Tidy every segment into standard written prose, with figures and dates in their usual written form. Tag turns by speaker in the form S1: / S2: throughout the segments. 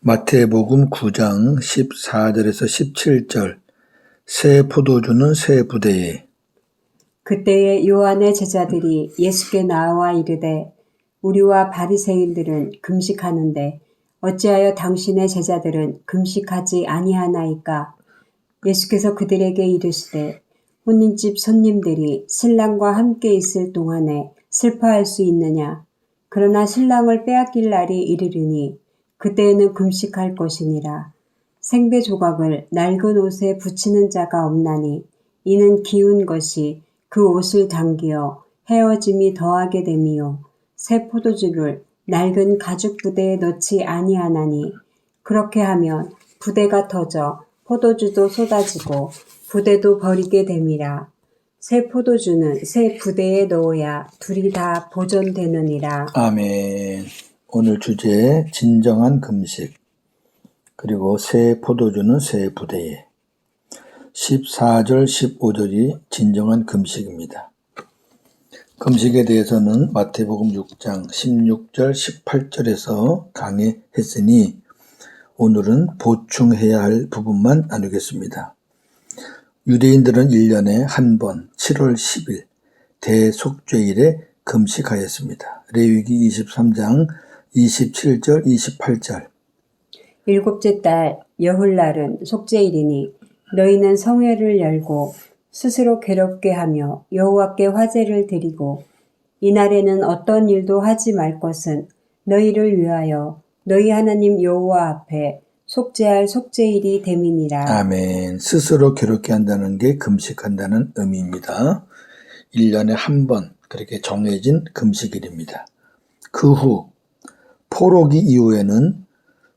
S1: 마태복음 9장 14절에서 17절 새 포도주는 새 부대에.
S2: 그때에 요한의 제자들이 예수께 나와 이르되 우리와 바리새인들은 금식하는데 어찌하여 당신의 제자들은 금식하지 아니하나이까? 예수께서 그들에게 이르시되 혼인집 손님들이 신랑과 함께 있을 동안에 슬퍼할 수 있느냐? 그러나 신랑을 빼앗길 날이 이르리니 그때에는 금식할 것이니라. 생배 조각을 낡은 옷에 붙이는 자가 없나니 이는 기운 것이 그 옷을 당기어 헤어짐이 더하게 됨이요 새 포도주를 낡은 가죽 부대에 넣지 아니하나니 그렇게 하면 부대가 터져 포도주도 쏟아지고 부대도 버리게 됨이라. 새 포도주는 새 부대에 넣어야 둘이 다 보존되느니라.
S1: 아멘. 오늘 주제 진정한 금식, 그리고 새 포도주는 새 부대에. 14절 15절이 진정한 금식입니다. 금식에 대해서는 마태복음 6장 16절 18절에서 강의했으니 오늘은 보충해야 할 부분만 나누겠습니다. 유대인들은 1년에 한 번 7월 10일 대속죄일에 금식하였습니다. 레위기 23장 27절 28절.
S2: 일곱째 달 여흘날은 속죄일이니 너희는 성회를 열고 스스로 괴롭게 하며 여호와께 화제를 드리고 이날에는 어떤 일도 하지 말 것은 너희를 위하여 너희 하나님 여호와 앞에 속죄할 속죄일이 됨이니라.
S1: 아멘. 스스로 괴롭게 한다는 게 금식한다는 의미입니다. 1년에 한 번 그렇게 정해진 금식일입니다. 그 후 포로기 이후에는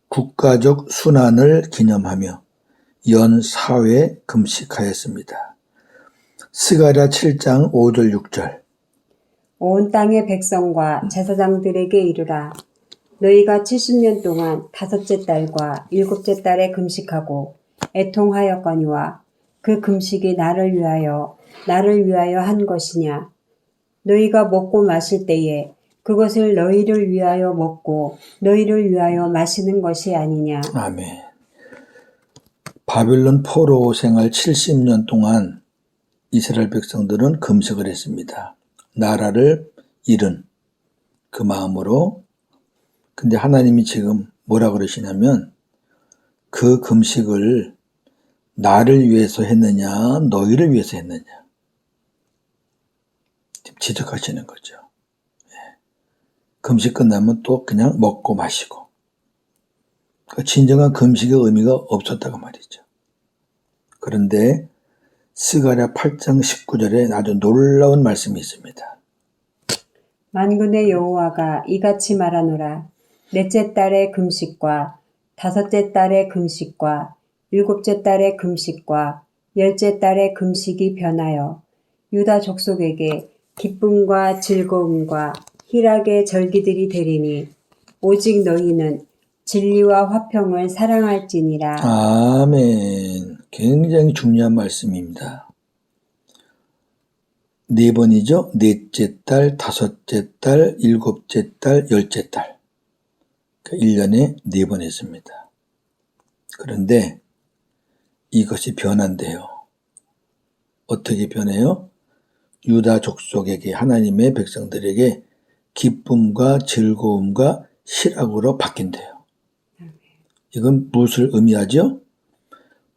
S1: 국가적 순환을 기념하며 연 4회 금식하였습니다. 스가랴 7장 5절 6절.
S2: 온 땅의 백성과 제사장들에게 이르라. 너희가 70년 동안 다섯째 달과 일곱째 달에 금식하고 애통하였거니와 그 금식이 나를 위하여 한 것이냐. 너희가 먹고 마실 때에 그것을 너희를 위하여 먹고 너희를 위하여 마시는 것이 아니냐.
S1: 아멘. 바빌론 포로 생활 70년 동안 이스라엘 백성들은 금식을 했습니다. 나라를 잃은 그 마음으로. 근데 하나님이 지금 뭐라 그러시냐면 그 금식을 나를 위해서 했느냐 너희를 위해서 했느냐 지적하시는 거죠. 금식 끝나면 또 그냥 먹고 마시고, 진정한 금식의 의미가 없었다고 말이죠. 그런데 스가랴 8장 19절에 아주 놀라운 말씀이 있습니다.
S2: 만군의 여호와가 이같이 말하노라. 넷째 달의 금식과 다섯째 달의 금식과 일곱째 달의 금식과 열째 달의 금식이 변하여 유다 족속에게 기쁨과 즐거움과 희락의 절기들이 되리니 오직 너희는 진리와 화평을 사랑할지니라.
S1: 아멘. 굉장히 중요한 말씀입니다. 네 번이죠. 넷째 달, 다섯째 달, 일곱째 달, 열째 달. 1년에 4번 했습니다. 그런데 이것이 변한대요. 어떻게 변해요? 유다 족속에게, 하나님의 백성들에게 기쁨과 즐거움과 희락으로 바뀐대요. 이건 무엇을 의미하죠?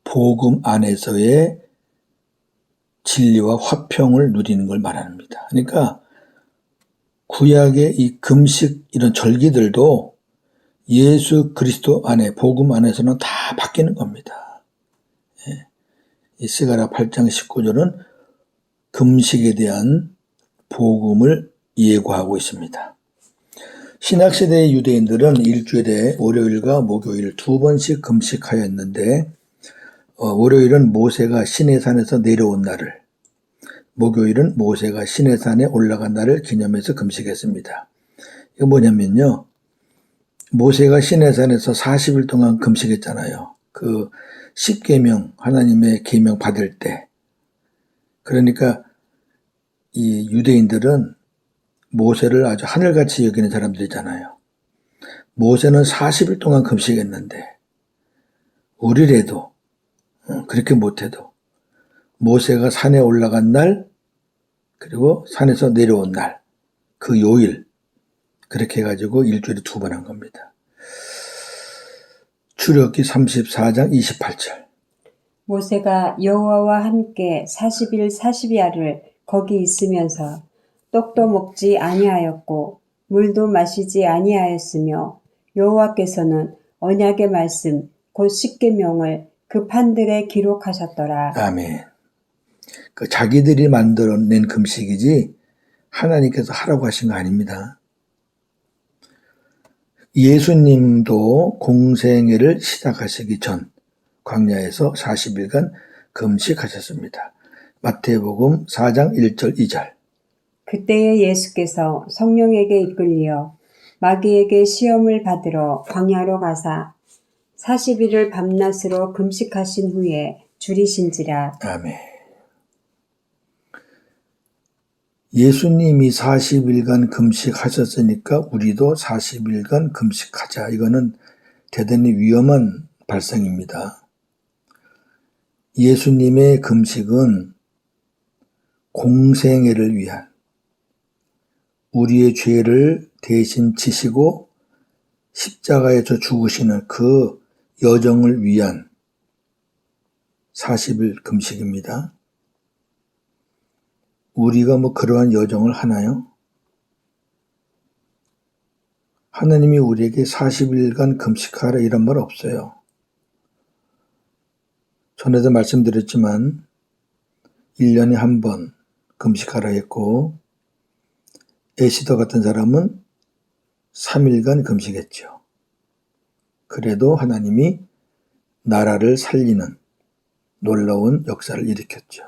S1: 복음 안에서의 진리와 화평을 누리는 걸 말합니다. 그러니까 구약의 이 금식 이런 절기들도 예수 그리스도 안에, 복음 안에서는 다 바뀌는 겁니다. 이 스가랴 8장 19절은 금식에 대한 복음을 예고하고 있습니다. 신약시대의 유대인들은 일주일에 월요일과 목요일 2번씩 금식하였는데, 월요일은 모세가 시내산에서 내려온 날을, 목요일은 모세가 시내산에 올라간 날을 기념해서 금식했습니다. 이거 뭐냐면요, 모세가 시내산에서 40일 동안 금식했잖아요. 그 10계명, 하나님의 계명 받을 때. 그러니까 이 유대인들은 모세를 아주 하늘같이 여기는 사람들이잖아요. 모세는 40일 동안 금식했는데 우리라도 그렇게 못해도 모세가 산에 올라간 날 그리고 산에서 내려온 날 그 요일 그렇게 해가지고 일주일에 2번 한 겁니다. 출애굽기 34장 28절.
S2: 모세가 여호와와 함께 40일 40야를 거기 있으면서 떡도 먹지 아니하였고 물도 마시지 아니하였으며 여호와께서는 언약의 말씀 곧 십계명을 그 판들에 기록하셨더라.
S1: 아멘. 그 자기들이 만들어낸 금식이지 하나님께서 하라고 하신 거 아닙니다. 예수님도 공생애를 시작하시기 전 광야에서 40일간 금식하셨습니다. 마태복음 4장 1절 2절.
S2: 그때에 예수께서 성령에게 이끌려 마귀에게 시험을 받으러 광야로 가사 40일을 밤낮으로 금식하신 후에 줄이신지라.
S1: 아멘. 예수님이 40일간 금식하셨으니까 우리도 40일간 금식하자. 이거는 대단히 위험한 발상입니다. 예수님의 금식은 공생애를 위한 우리의 죄를 대신 지시고 십자가에서 죽으시는 그 여정을 위한 40일 금식입니다. 우리가 뭐 그러한 여정을 하나요? 하나님이 우리에게 40일간 금식하라 이런 말 없어요. 전에도 말씀드렸지만 1년에 한 번 금식하라 했고 에스더 같은 사람은 3일간 금식했죠. 그래도 하나님이 나라를 살리는 놀라운 역사를 일으켰죠.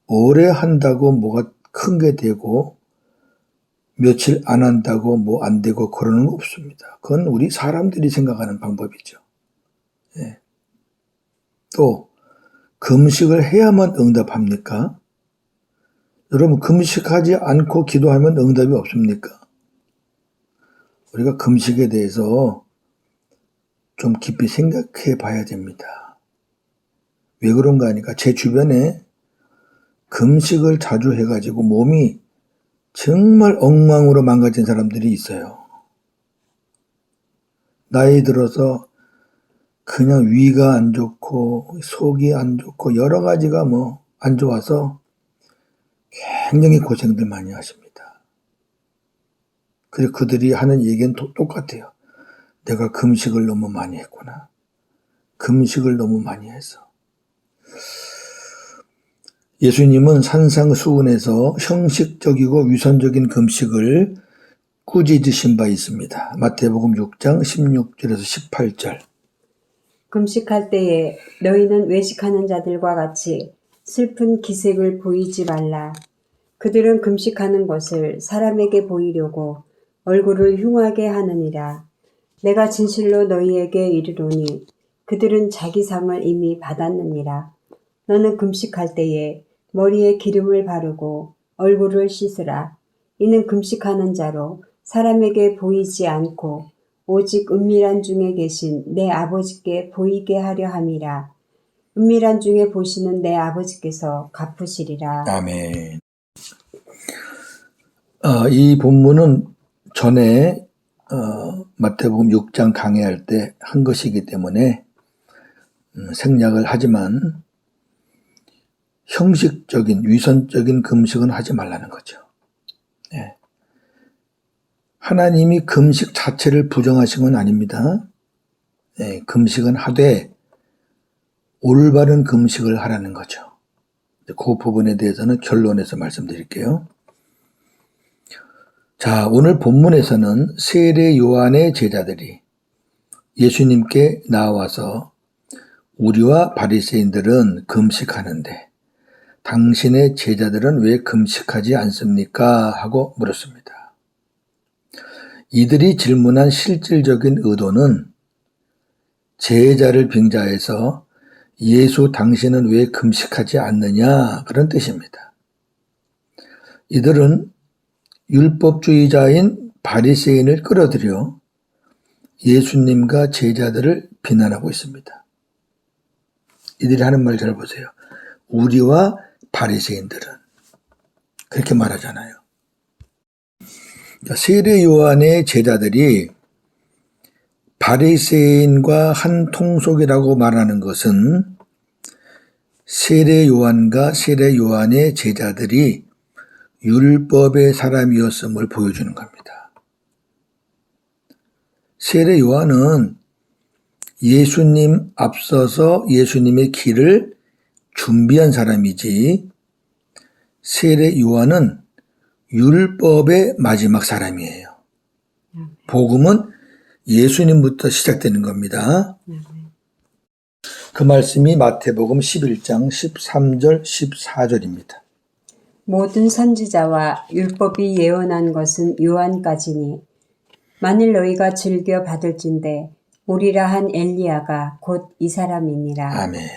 S1: 오래 한다고 뭐가 큰 게 되고 며칠 안 한다고 뭐 안 되고 그러는 거 없습니다. 그건 우리 사람들이 생각하는 방법이죠. 예. 또 금식을 해야만 응답합니까? 여러분 금식하지 않고 기도하면 응답이 없습니까? 우리가 금식에 대해서 좀 깊이 생각해 봐야 됩니다. 왜 그런가 하니까 제 주변에 금식을 자주 해가지고 몸이 정말 엉망으로 망가진 사람들이 있어요. 나이 들어서 그냥 위가 안 좋고 속이 안 좋고 여러 가지가 뭐 안 좋아서 굉장히 고생들 많이 하십니다. 그리고 그들이 하는 얘기는 똑같아요. 내가 금식을 너무 많이 했구나. 금식을 너무 많이 해서. 예수님은 산상수훈에서 형식적이고 위선적인 금식을 꾸짖으신 바 있습니다. 마태복음 6장 16절에서 18절.
S2: 금식할 때에 너희는 외식하는 자들과 같이 슬픈 기색을 보이지 말라. 그들은 금식하는 것을 사람에게 보이려고 얼굴을 흉하게 하느니라. 내가 진실로 너희에게 이르노니 그들은 자기 상을 이미 받았느니라. 너는 금식할 때에 머리에 기름을 바르고 얼굴을 씻으라. 이는 금식하는 자로 사람에게 보이지 않고 오직 은밀한 중에 계신 내 아버지께 보이게 하려 함이라. 은밀한 중에 보시는 내 아버지께서 갚으시리라.
S1: 아멘. 이 본문은 전에 마태복음 6장 강해할 때 한 것이기 때문에 생략을 하지만 형식적인 위선적인 금식은 하지 말라는 거죠. 네. 하나님이 금식 자체를 부정하신 건 아닙니다. 네, 금식은 하되 올바른 금식을 하라는 거죠. 그 부분에 대해서는 결론에서 말씀드릴게요. 자, 오늘 본문에서는 세례 요한의 제자들이 예수님께 나와서 우리와 바리새인들은 금식하는데 당신의 제자들은 왜 금식하지 않습니까? 하고 물었습니다. 이들이 질문한 실질적인 의도는 제자를 빙자해서 예수 당신은 왜 금식하지 않느냐 그런 뜻입니다. 이들은 율법주의자인 바리새인을 끌어들여 예수님과 제자들을 비난하고 있습니다. 이들이 하는 말 잘 보세요. 우리와 바리새인들은 그렇게 말하잖아요. 세례 요한의 제자들이 바리새인과 한 통속이라고 말하는 것은 세례 요한과 세례 요한의 제자들이 율법의 사람이었음을 보여주는 겁니다. 세례 요한은 예수님 앞서서 예수님의 길을 준비한 사람이지, 세례 요한은 율법의 마지막 사람이에요. 복음은 예수님부터 시작되는 겁니다. 그 말씀이 마태복음 11장 13절 14절입니다.
S2: 모든 선지자와 율법이 예언한 것은 요한까지니 만일 너희가 즐겨 받을진대 오리라 한 엘리야가 곧 이 사람이니라.
S1: 아멘.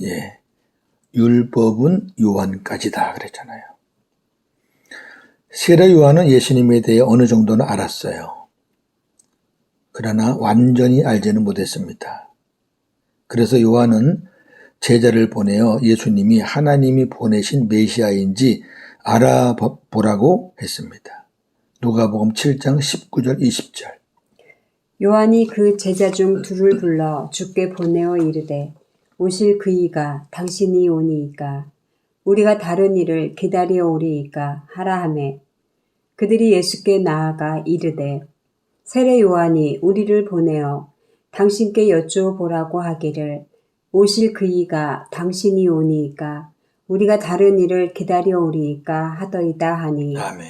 S1: 예. 율법은 요한까지다 그랬잖아요. 세례 요한은 예수님에 대해 어느 정도는 알았어요. 그러나 완전히 알지는 못했습니다. 그래서 요한은 제자를 보내어 예수님이 하나님이 보내신 메시아인지 알아보라고 했습니다. 누가복음 7장 19절 20절.
S2: 요한이 그 제자 중 둘을 불러 주께 보내어 이르되 오실 그이가 당신이 오니이까 우리가 다른 일을 기다려 오리이까 하라 하매 그들이 예수께 나아가 이르되 세례 요한이 우리를 보내어 당신께 여쭈어보라고 하기를 오실 그이가 당신이 오니이까 우리가 다른 일을 기다려 오리이까 하더이다 하니.
S1: 아멘.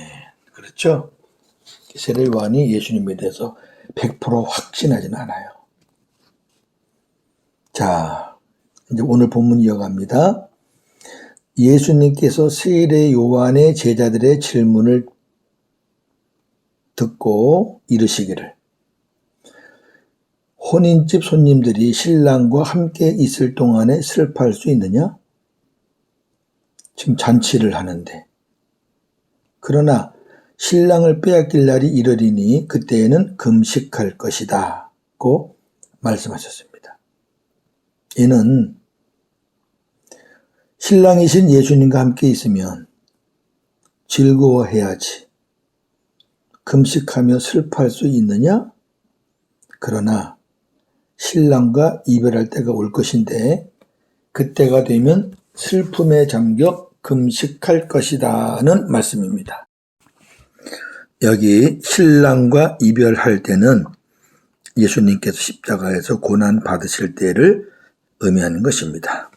S1: 그렇죠. 세례 요한이 예수님에 대해서 100% 확신하지는 않아요. 자, 이제 오늘 본문 이어갑니다. 예수님께서 세례 요한의 제자들의 질문을 듣고 이르시기를 혼인집 손님들이 신랑과 함께 있을 동안에 슬퍼할 수 있느냐? 지금 잔치를 하는데. 그러나 신랑을 빼앗길 날이 이르리니 그때에는 금식할 것이다 고 말씀하셨습니다. 이는 신랑이신 예수님과 함께 있으면 즐거워해야지 금식하며 슬퍼할 수 있느냐? 그러나 신랑과 이별할 때가 올 것인데 그때가 되면 슬픔에 잠겨 금식할 것이다는 말씀입니다. 여기 신랑과 이별할 때는 예수님께서 십자가에서 고난 받으실 때를 의미하는 것입니다.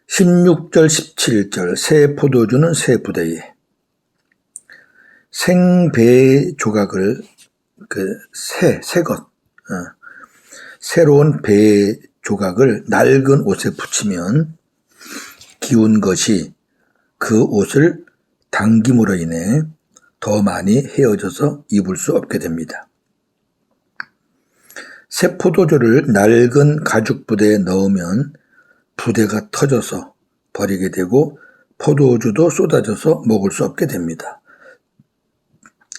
S1: 16절 17절 새 포도주는 새 부대에 생배 조각을 새로운 배 조각을 낡은 옷에 붙이면 기운 것이 그 옷을 당김으로 인해 더 많이 헤어져서 입을 수 없게 됩니다. 새 포도주를 낡은 가죽 부대에 넣으면 부대가 터져서 버리게 되고 포도주도 쏟아져서 먹을 수 없게 됩니다.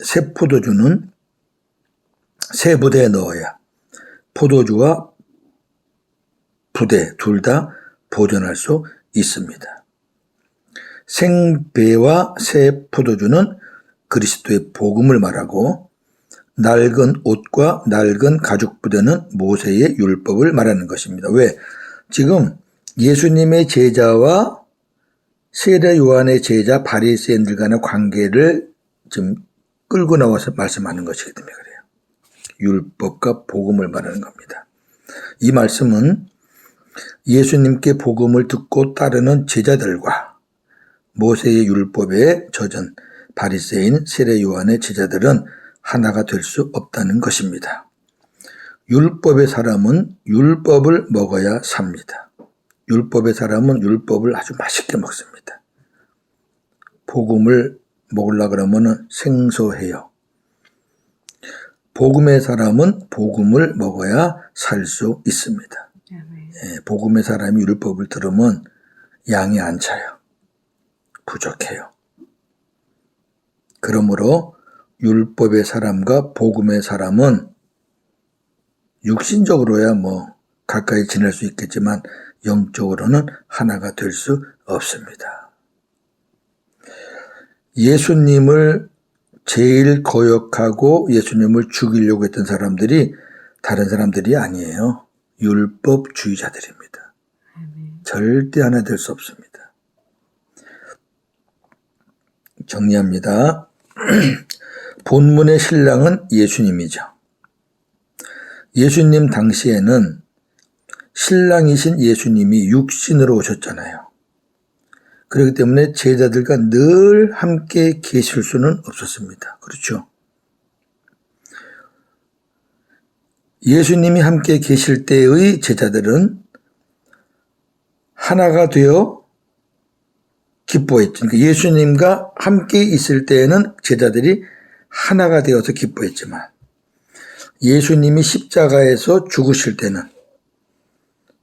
S1: 새 포도주는 새 부대에 넣어야 포도주와 부대 둘 다 보존할 수 있습니다. 생배와 새 포도주는 그리스도의 복음을 말하고 낡은 옷과 낡은 가죽 부대는 모세의 율법을 말하는 것입니다. 왜? 지금 예수님의 제자와 세례 요한의 제자 바리새인들 간의 관계를 지금 끌고 나와서 말씀하는 것이기 때문에 그래요. 율법과 복음을 말하는 겁니다. 이 말씀은 예수님께 복음을 듣고 따르는 제자들과 모세의 율법에 젖은 바리새인 세례 요한의 제자들은 하나가 될 수 없다는 것입니다. 율법의 사람은 율법을 먹어야 삽니다. 율법의 사람은 율법을 아주 맛있게 먹습니다. 복음을 먹으려고 그러면 생소해요. 복음의 사람은 복음을 먹어야 살 수 있습니다. 예, 복음의 사람이 율법을 들으면 양이 안 차요. 부족해요. 그러므로 율법의 사람과 복음의 사람은 육신적으로야 가까이 지낼 수 있겠지만 영적으로는 하나가 될 수 없습니다. 예수님을 제일 거역하고 예수님을 죽이려고 했던 사람들이 다른 사람들이 아니에요. 율법주의자들입니다. 절대 하나 될 수 없습니다. 정리합니다. 본문의 신랑은 예수님이죠. 예수님 당시에는 신랑이신 예수님이 육신으로 오셨잖아요. 그렇기 때문에 제자들과 늘 함께 계실 수는 없었습니다. 그렇죠? 예수님이 함께 계실 때의 제자들은 하나가 되어 기뻐했죠. 그러니까 예수님과 함께 있을 때에는 제자들이 하나가 되어서 기뻐했지만 예수님이 십자가에서 죽으실 때는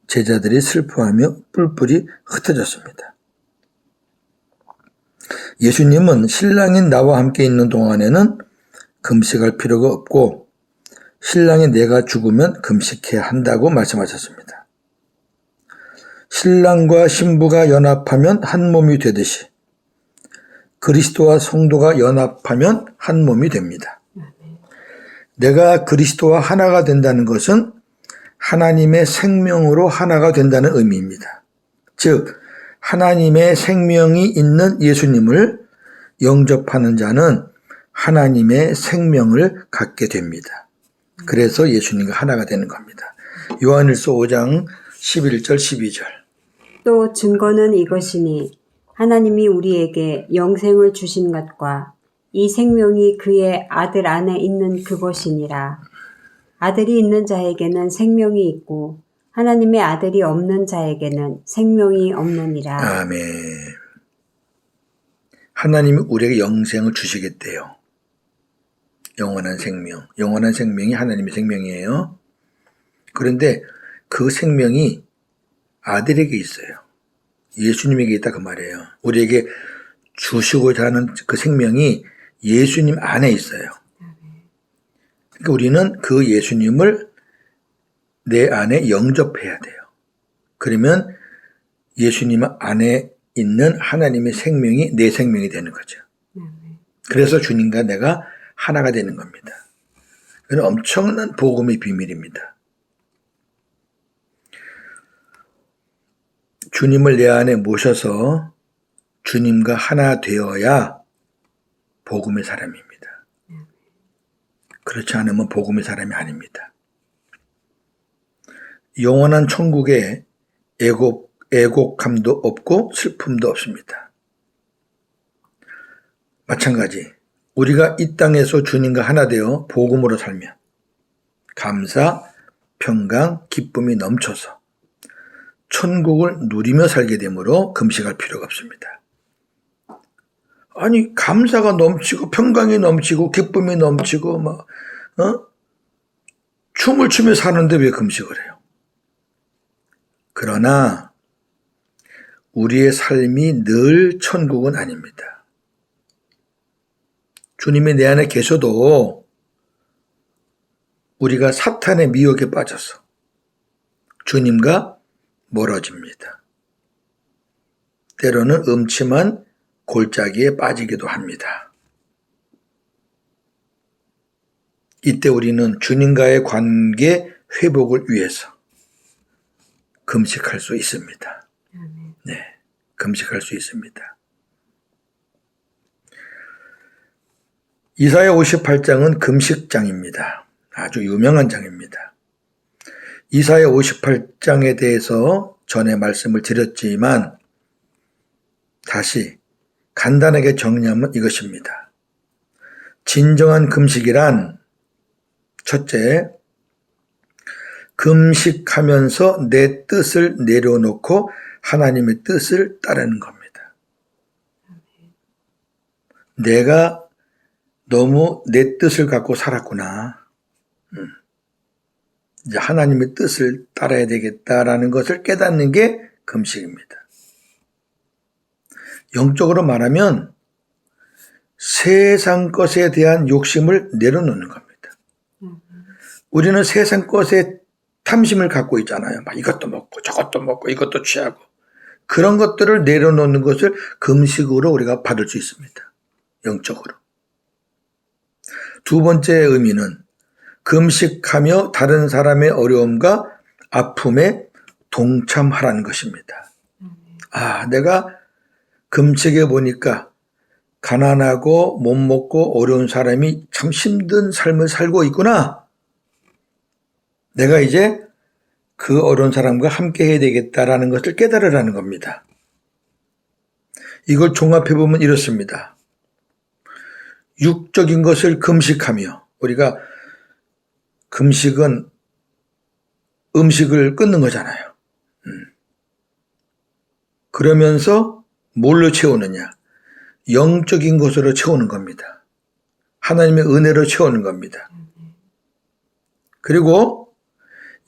S1: 제자들이 슬퍼하며 뿔뿔이 흩어졌습니다. 예수님은 신랑인 나와 함께 있는 동안에는 금식할 필요가 없고 신랑인 내가 죽으면 금식해야 한다고 말씀하셨습니다. 신랑과 신부가 연합하면 한 몸이 되듯이 그리스도와 성도가 연합하면 한 몸이 됩니다. 내가 그리스도와 하나가 된다는 것은 하나님의 생명으로 하나가 된다는 의미입니다. 즉 하나님의 생명이 있는 예수님을 영접하는 자는 하나님의 생명을 갖게 됩니다. 그래서 예수님과 하나가 되는 겁니다. 요한일서 5장 11절 12절.
S2: 또 증거는 이것이니 하나님이 우리에게 영생을 주신 것과 이 생명이 그의 아들 안에 있는 그것이니라. 아들이 있는 자에게는 생명이 있고 하나님의 아들이 없는 자에게는 생명이 없느니라.
S1: 아멘. 하나님이 우리에게 영생을 주시겠대요. 영원한 생명. 영원한 생명이 하나님의 생명이에요. 그런데 그 생명이 아들에게 있어요. 예수님에게 있다 그 말이에요. 우리에게 주시고자 하는 그 생명이 예수님 안에 있어요. 그러니까 우리는 그 예수님을 내 안에 영접해야 돼요. 그러면 예수님 안에 있는 하나님의 생명이 내 생명이 되는 거죠. 그래서 주님과 내가 하나가 되는 겁니다. 이건 엄청난 복음의 비밀입니다. 주님을 내 안에 모셔서 주님과 하나 되어야 복음의 사람입니다. 그렇지 않으면 복음의 사람이 아닙니다. 영원한 천국에 애곡함도 없고 슬픔도 없습니다. 마찬가지 우리가 이 땅에서 주님과 하나 되어 복음으로 살면 감사, 평강, 기쁨이 넘쳐서 천국을 누리며 살게 되므로 금식할 필요가 없습니다. 아니 감사가 넘치고 평강이 넘치고 기쁨이 넘치고 춤을 추며 사는데 왜 금식을 해요? 그러나 우리의 삶이 늘 천국은 아닙니다. 주님이 내 안에 계셔도 우리가 사탄의 미혹에 빠져서 주님과 멀어집니다. 때로는 음침한 골짜기에 빠지기도 합니다. 이때 우리는 주님과의 관계 회복을 위해서 금식할 수 있습니다. 네, 금식할 수 있습니다. 이사야 58장은 금식장입니다. 아주 유명한 장입니다. 이사야 58장에 대해서 전에 말씀을 드렸지만 다시 간단하게 정리하면 이것입니다. 진정한 금식이란 첫째, 금식하면서 내 뜻을 내려놓고 하나님의 뜻을 따르는 겁니다. 내가 너무 내 뜻을 갖고 살았구나. 이제 하나님의 뜻을 따라야 되겠다라는 것을 깨닫는 게 금식입니다. 영적으로 말하면 세상 것에 대한 욕심을 내려놓는 겁니다. 우리는 세상 것에 탐심을 갖고 있잖아요. 막 이것도 먹고 저것도 먹고 이것도 취하고 그런 것들을 내려놓는 것을 금식으로 우리가 받을 수 있습니다. 영적으로. 두 번째 의미는 금식하며 다른 사람의 어려움과 아픔에 동참하라는 것입니다. 내가 금식해 보니까 가난하고 못 먹고 어려운 사람이 참 힘든 삶을 살고 있구나. 내가 이제 그 어려운 사람과 함께 해야 되겠다라는 것을 깨달으라는 겁니다. 이걸 종합해보면 이렇습니다. 육적인 것을 금식하며, 우리가 금식은 음식을 끊는 거잖아요. 그러면서 뭘로 채우느냐? 영적인 것으로 채우는 겁니다. 하나님의 은혜로 채우는 겁니다. 그리고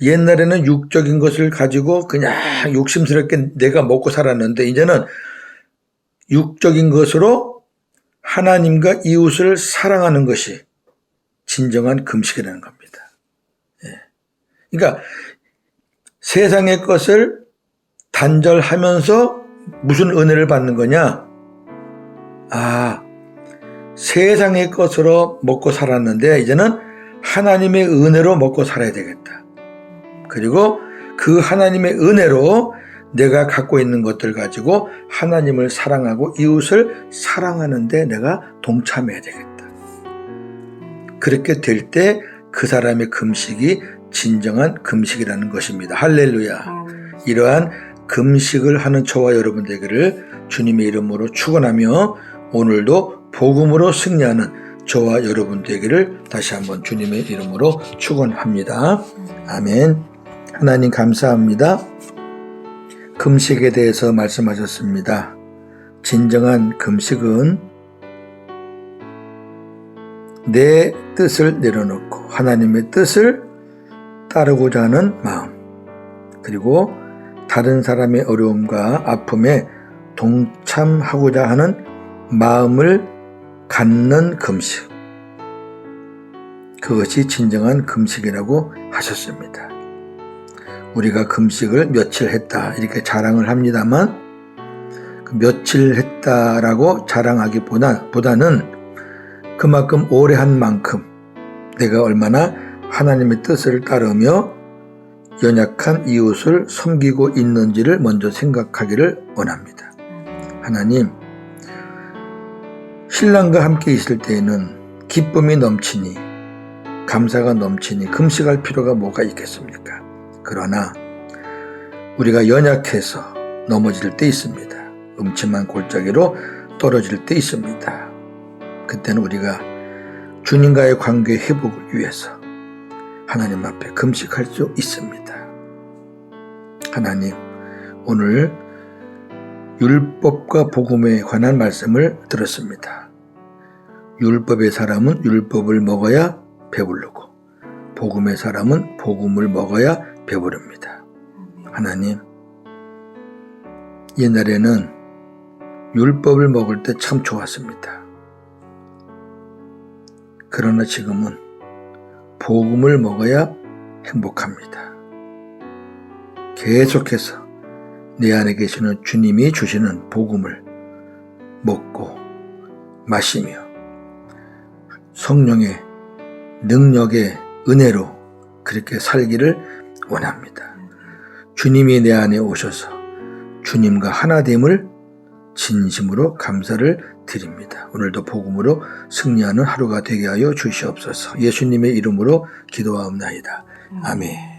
S1: 옛날에는 육적인 것을 가지고 그냥 욕심스럽게 내가 먹고 살았는데 이제는 육적인 것으로 하나님과 이웃을 사랑하는 것이 진정한 금식이라는 겁니다. 그러니까 세상의 것을 단절하면서 무슨 은혜를 받는 거냐? 세상의 것으로 먹고 살았는데 이제는 하나님의 은혜로 먹고 살아야 되겠다. 그리고 그 하나님의 은혜로 내가 갖고 있는 것들 가지고 하나님을 사랑하고 이웃을 사랑하는데 내가 동참해야 되겠다. 그렇게 될 때 그 사람의 금식이 진정한 금식이라는 것입니다. 할렐루야. 이러한 금식을 하는 저와 여러분 되기를 주님의 이름으로 축원하며 오늘도 복음으로 승리하는 저와 여러분 되기를 다시 한번 주님의 이름으로 축원합니다. 아멘. 하나님 감사합니다. 금식에 대해서 말씀하셨습니다. 진정한 금식은 내 뜻을 내려놓고 하나님의 뜻을 따르고자 하는 마음, 그리고 다른 사람의 어려움과 아픔에 동참하고자 하는 마음을 갖는 금식, 그것이 진정한 금식이라고 하셨습니다. 우리가 금식을 며칠 했다 이렇게 자랑을 합니다만 그 며칠 했다라고 자랑하기보다는 그만큼 오래 한 만큼 내가 얼마나 하나님의 뜻을 따르며 연약한 이웃을 섬기고 있는지를 먼저 생각하기를 원합니다. 하나님, 신랑과 함께 있을 때에는 기쁨이 넘치니 감사가 넘치니 금식할 필요가 뭐가 있겠습니까? 그러나 우리가 연약해서 넘어질 때 있습니다. 음침한 골짜기로 떨어질 때 있습니다. 그때는 우리가 주님과의 관계 회복을 위해서 하나님 앞에 금식할 수 있습니다. 하나님, 오늘 율법과 복음에 관한 말씀을 들었습니다. 율법의 사람은 율법을 먹어야 배부르고 복음의 사람은 복음을 먹어야 배부릅니다. 하나님, 옛날에는 율법을 먹을 때 참 좋았습니다. 그러나 지금은 복음을 먹어야 행복합니다. 계속해서 내 안에 계시는 주님이 주시는 복음을 먹고 마시며 성령의 능력의 은혜로 그렇게 살기를 원합니다. 주님이 내 안에 오셔서 주님과 하나됨을 진심으로 감사를 드립니다. 오늘도 복음으로 승리하는 하루가 되게 하여 주시옵소서. 예수님의 이름으로 기도하옵나이다. 아멘.